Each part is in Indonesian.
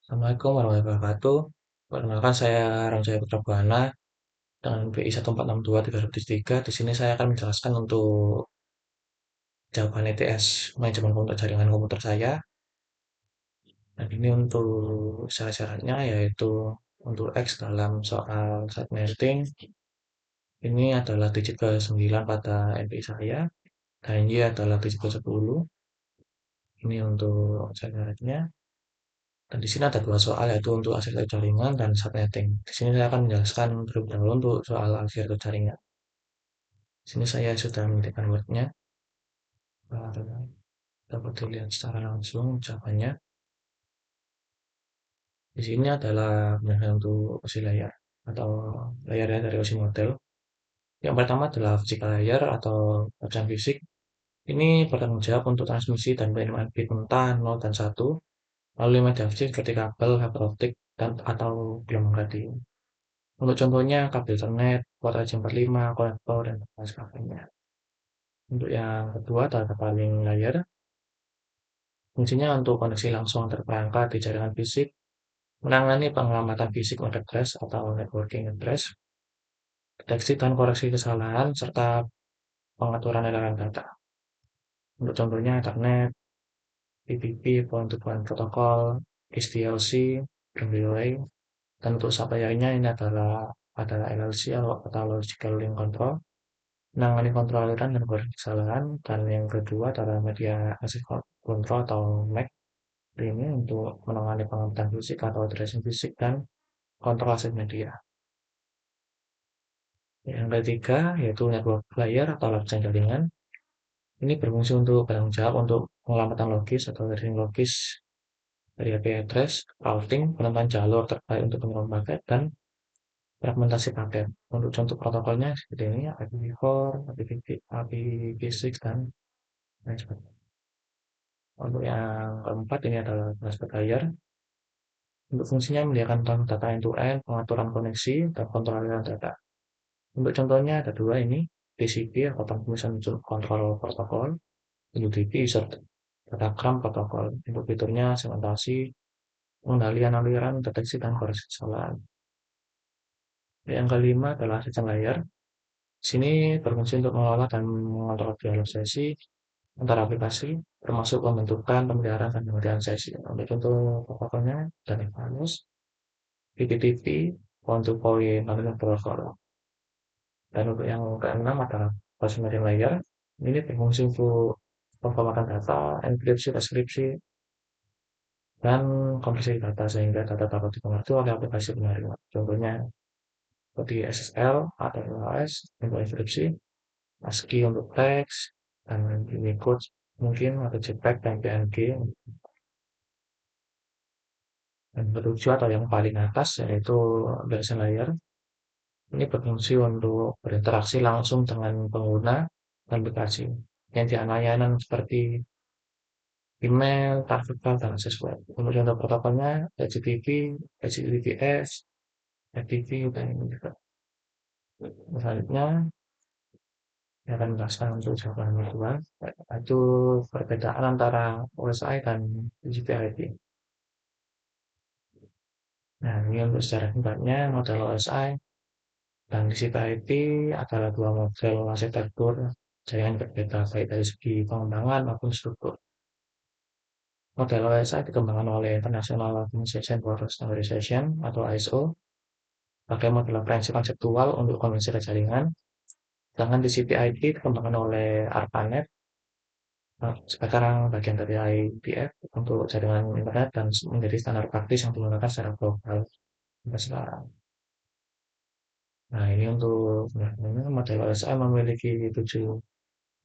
Assalamualaikum warahmatullahi wabarakatuh. Perkenalkan saya Ramjaya Putra Buana dengan BI 1462303. Di sini saya akan menjelaskan untuk jawaban ETS manajemen komputer jaringan komputer saya. Dan ini untuk syarat-syaratnya yaitu untuk X dalam soal set netting ini adalah digit ke-9 pada NPI saya dan Y adalah digit ke-10. Ini untuk syarat-syaratnya. Dan di sini ada dua soal yaitu untuk arsitektur jaringan dan subnetting. Di sini saya akan menjelaskan terlebih dahulu untuk soal arsitektur jaringan. Di sini saya sudah menyediakan Word-nya. Dapat dilihat secara langsung jawabannya. Di sini adalah penjelasan untuk OSI layar atau layar dari OSI model. Yang pertama adalah physical layer atau lapisan fisik. Ini bertanggung jawab untuk transmisi dan penerimaan bit mentah 0 dan 1 melalui media fisik seperti kabel, fiber optik, dan atau gelombang radio. Untuk contohnya kabel Ethernet, port RJ45, konektor, dan lain sebagainya. Untuk yang kedua adalah paling layer. Fungsinya untuk koneksi langsung antar perangkat di jaringan fisik, menangani pengamatan fisik address atau networking address, deteksi dan koreksi kesalahan, serta pengaturan aliran data. Untuk contohnya Ethernet, TCP, point-to-point protocol, SDLC, relay, dan untuk sublayernya ini adalah LLC atau Logical Link Control, menangani kontrol aliran dan koreksi kesalahan, dan yang kedua adalah Media Access Control atau MAC, ini untuk menangani pengamatan fisik atau tracing fisik dan kontrol aset media. Yang ketiga yaitu network layer atau lapisan jaringan. Ini berfungsi untuk bertanggung jawab untuk penyelamatan logis atau tracing logis dari IP address, routing, penentuan jalur terkait untuk pengiriman paket, dan fragmentasi paket. Untuk contoh protokolnya seperti ini, IPv4, IPv6, dan lain sebagainya. Untuk yang keempat ini adalah transport layer. Untuk fungsinya menyediakan data end-to-end, pengaturan koneksi, dan kontrol aliran data. Untuk contohnya ada dua ini, TCP atau Transmission Control Protocol, UDP User Datagram Protocol. Untuk fiturnya segmentasi, pengendalian aliran, deteksi, dan koreksi kesalahan. Yang kelima adalah sistem layer. Sini berfungsi untuk mengelola dan mengontrol dialog sesi antar aplikasi, termasuk pembentukan, pemeliharaan, dan pemeliharaan sesi. Untuk contoh protokolnya dan Evanus, PPTP, point-to-point protocol. Dan untuk yang keenam adalah transmission layer. Ini berfungsi untuk pemformatan data, enkripsi, deskripsi, dan kompresi data sehingga data dapat dipengerti oleh aplikasi penerima. Contohnya seperti SSL atau LLS untuk enkripsi, ASCII untuk teks, dan Unicode mungkin atau JPEG dan PNG. Dan ketujuh atau yang paling atas yaitu version layer. Ini berfungsi untuk berinteraksi langsung dengan pengguna dan aplikasi yang layanan seperti email, grafik, dan akses web. Untuk contoh protokolnya HTTP, HTTPS, FTP, dan ini juga. Selanjutnya, saya akan menjelaskan untuk jawaban kedua, yaitu perbedaan antara OSI dan TCP/IP. Nah, ini untuk secara singkatnya, model OSI dan TCP/IP adalah dua model arsitektur jaringan berbeda, baik dari segi pengembangan maupun struktur. Model OSI dikembangkan oleh International Organization for Standardization atau ISO sebagai model prinsip konseptual untuk konvensi jaringan. Sedangkan TCP/IP dikembangkan oleh ARPANET sekarang bagian dari IETF untuk jaringan internet dan menjadi standar praktis yang digunakan secara global sampai sekarang. Nah, ini untuk model OSI memiliki 7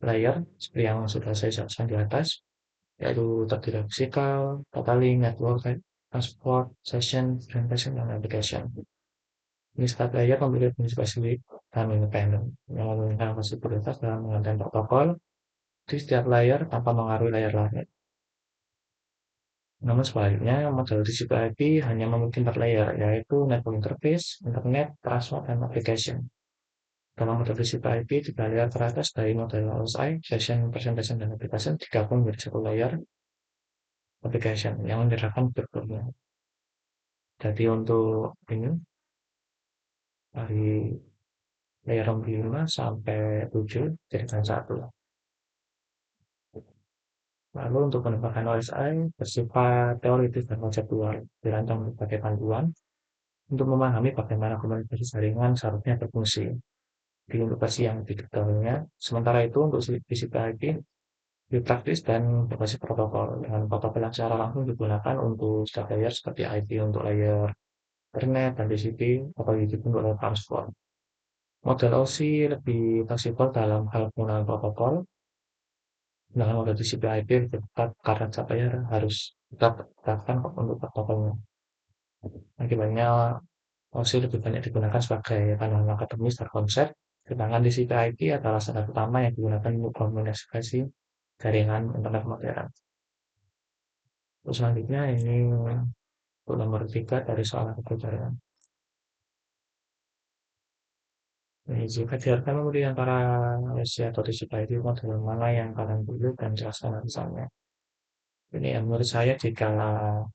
layer seperti yang sudah saya jelaskan di atas, yaitu terdiri dari physical, data link, network, transport, session, presentation, dan application. Ini setiap layer memiliki fungsi spesifik dan independen yang memiliki fleksibilitas dalam mengenai protokol di setiap layer tanpa mengaruhi layer lain. Namun sebaliknya, model TCP/IP hanya memiliki 4 layer, yaitu network interface, internet, transport, dan application. Dalam model TCP/IP, 3 layer teratas dari model OSI, session, presentation, dan application digabung menjadi satu layer application yang menyerahkan fiturnya. Jadi untuk ini dari layer 5 sampai 7 jadikan satu. Lalu untuk penebakan OSI bersifat teoritis dan konseptual, dirancang sebagai panduan untuk memahami bagaimana komunikasi jaringan seharusnya berfungsi di untuk versi yang lebih detailnya. Sementara itu untuk TCP/IP lebih praktis dan berbasis protokol dengan protokol yang secara langsung digunakan untuk setiap layer seperti IP untuk layer internet dan TCP atau UDP untuk layer transport. Model OSI lebih fleksibel dalam hal penggunaan protokol. Dengan model TCP/IP lebih ketat karena setiap layer harus tetap ditetapkan untuk protokolnya. Akibatnya OSI lebih banyak digunakan sebagai pandangan akademis dan konsep, sedangkan TCP/IP adalah standar utama yang digunakan untuk komunikasi jaringan internet modern. Terus selanjutnya ini untuk nomor 3 dari soal arsitektur jaringan. Ini jika diharapkan memilih antara OSI atau TCP/IP model mana yang kalian pilih dan jelaskan alasannya. Ini yang menurut saya jika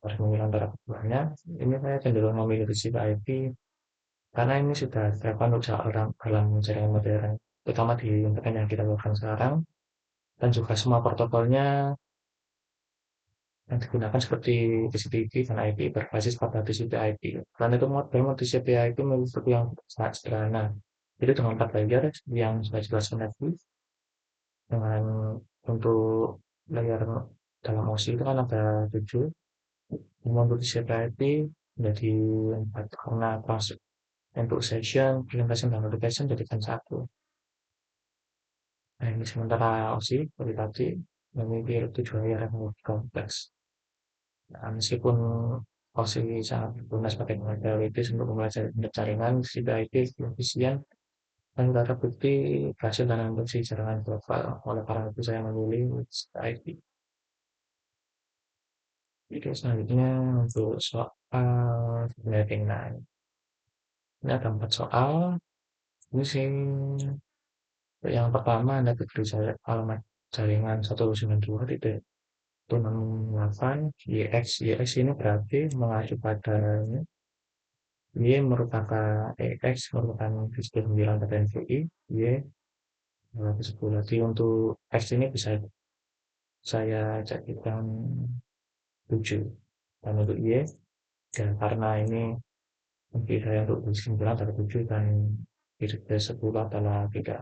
harus memilih antara keduanya, ini saya cenderung memilih TCP/IP karena ini sudah diterapkan untuk orang dalam jaringan modern, terutama di internet yang kita lakukan sekarang, dan juga semua protokolnya yang digunakan seperti TCP/IP dan IP berbasis pada TCP/IP. Karena itu model TCP/IP memiliki yang sangat sederhana. Jadi dengan 4 layer yang saya jelaskan tadi, dengan untuk layer dalam OSI itu kan ada 7, untuk TCP/IP menjadi 4 karena pas untuk session, presentation, dan notification jadikan satu. Nah, ini sementara OSI seperti tadi memiliki 7 layer yang lebih kompleks. Nah, meskipun OSI sangat berguna sebagai teoritis untuk mempelajari jaringan, CPIP efisien dan terbukti berhasil dalam fungsi jaringan global. Oleh karena itu saya memilih CPIP. Oke, selanjutnya untuk soal mapping. Nah, ini ada 4 soal. Ini sih yang pertama Anda diberi alamat jaringan 192.168 YX. YX ini berarti mengacu pada Y merupakan EX merupakan display 9 pada NVI, Y 10. Jadi untuk X ini bisa saya jadikan 7. Dan untuk Y, ya, karena ini mungkin saya untuk 9 pada 7 dan display 10 adalah 3.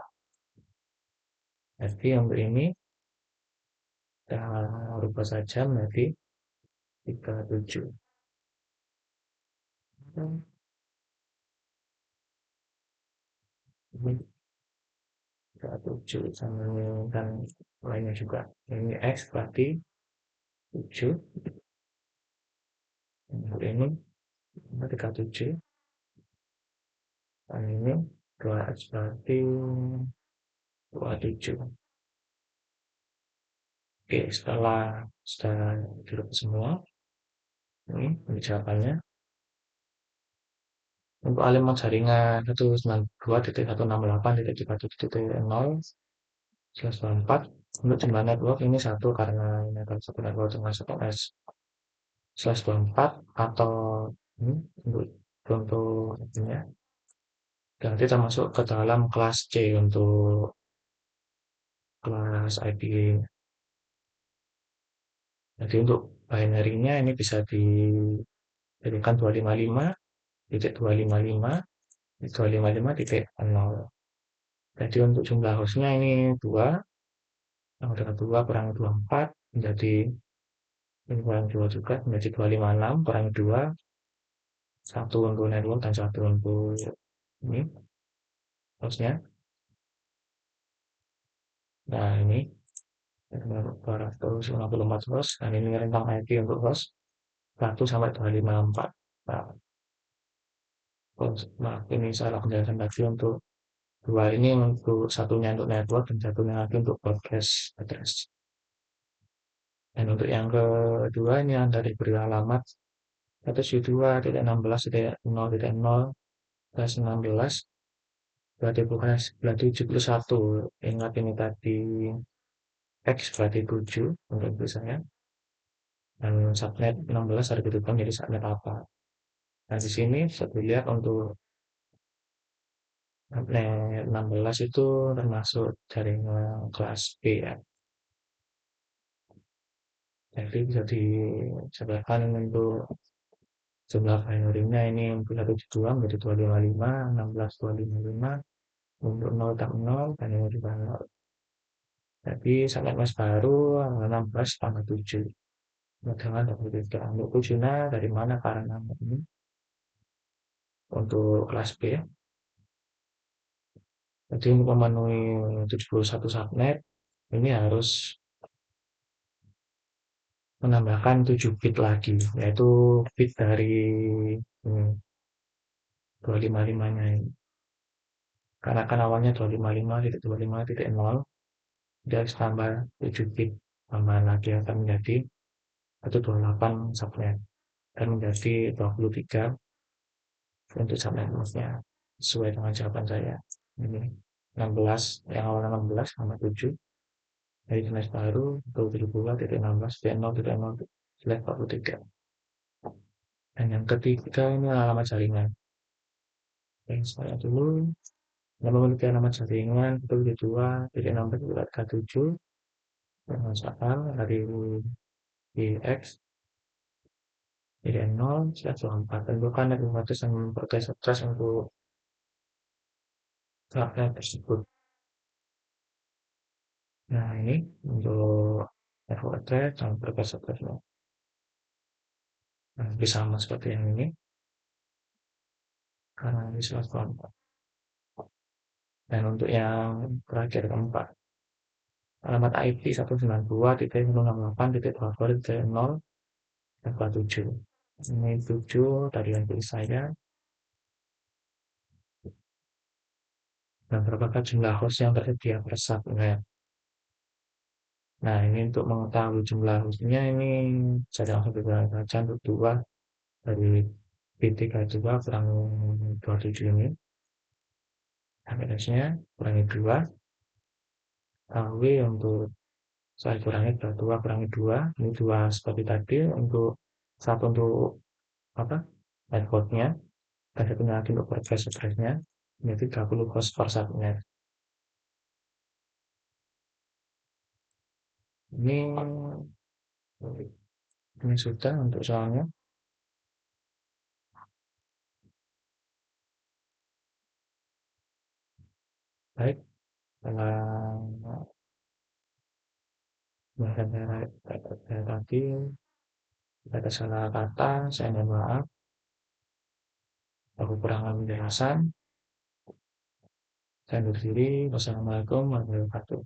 Jadi untuk ini kita rubah saja menjadi 37. Ini 37 sama dan lainnya juga. Ini X berarti 7. Untuk ini 37. Dan ini 2X berarti 27. Oke, setelah sudah dirubah semua, ini jawabannya. Untuk alamat jaringan 192.168.1.0/24, untuk jumlah network ini satu karena ini adalah satu network dengan satu S/24 atau ini untuk ini ya. Dan kita masuk ke dalam kelas C untuk kelas IP. Jadi untuk binary-nya ini bisa dijadikan 255.255.255.0. Jadi untuk jumlah hostnya ini 2, yang dengan 2 kurang 24 menjadi ini kurang 2 juga menjadi 256 kurang 2, 1 untuk network dan 1 untuk ini hostnya. Nah ini 254 host dan ini rentang IP untuk host 1 sampai 254. Nah, ini salah penjelasan tadi untuk dua ini untuk satunya untuk network dan satunya lagi untuk broadcast address. Dan untuk yang kedua ini Anda diberi alamat 172.16.0.0/16 berarti bukan berarti 71. Ingat ini tadi X berarti 7 untuk tulisannya. Dan subnet 16 harus ditutupkan jadi subnet apa. Nah, di sini bisa dilihat untuk net 16 itu termasuk jaringan kelas B ya. Jadi bisa disebarkan untuk jumlah binarynya ini untuk 172 menjadi 255, 16, 255, untuk 0 tak 0, binary juga 0. Jadi sampai mas baru 16 tambah 7. Dengan 23. Untuk 7 dari mana karena ini untuk kelas B ya. Jadi untuk memenuhi 71 subnet ini harus menambahkan 7 bit lagi, yaitu bit dari 255-nya ini. Karena kan awalnya 255.255.0, dia harus tambah 7 bit tambahan lagi akan menjadi 128 subnet dan menjadi 23 untuk subnet luasnya sesuai dengan jawaban saya. Ini 16, yang awalnya 16 sama 7 dari jenis baru 22.16.0.0/43. Dan yang ketiga ini alamat jaringan. Yang saya dulu yang memiliki alamat jaringan itu di 2.16.37 dengan soal dari IX dari 0/4. Tentukan dari batas yang memperoleh stres untuk grafik tersebut. Nah, ini untuk level address dan berbagai stresnya. Nah, bisa sama seperti yang ini karena ini sudah kelompok. Dan untuk yang terakhir keempat, alamat IP 192.168.24.0 ini 7 dari yang pilih saya. Dan berapakah jumlah host yang tersedia per subnet. Nah, ini untuk mengetahui jumlah hostnya ini saya langsung saja untuk 2 dari B3 juga kurang 27 ini. HPS-nya kurangi 2. KW untuk saya kurangi 2 kurangi 2. Ini 2 seperti tadi untuk satu untuk apa? Networknya. Dan satunya lagi untuk broadcast address-nya. Ini 30 host per subnet. Ini ini sudah untuk soalnya. Baik, kalau bahkan saya tadi ada salah kata, saya mohon maaf. Aku kurang penjelasan. Saya undur diri. Wassalamualaikum warahmatullahi wabarakatuh.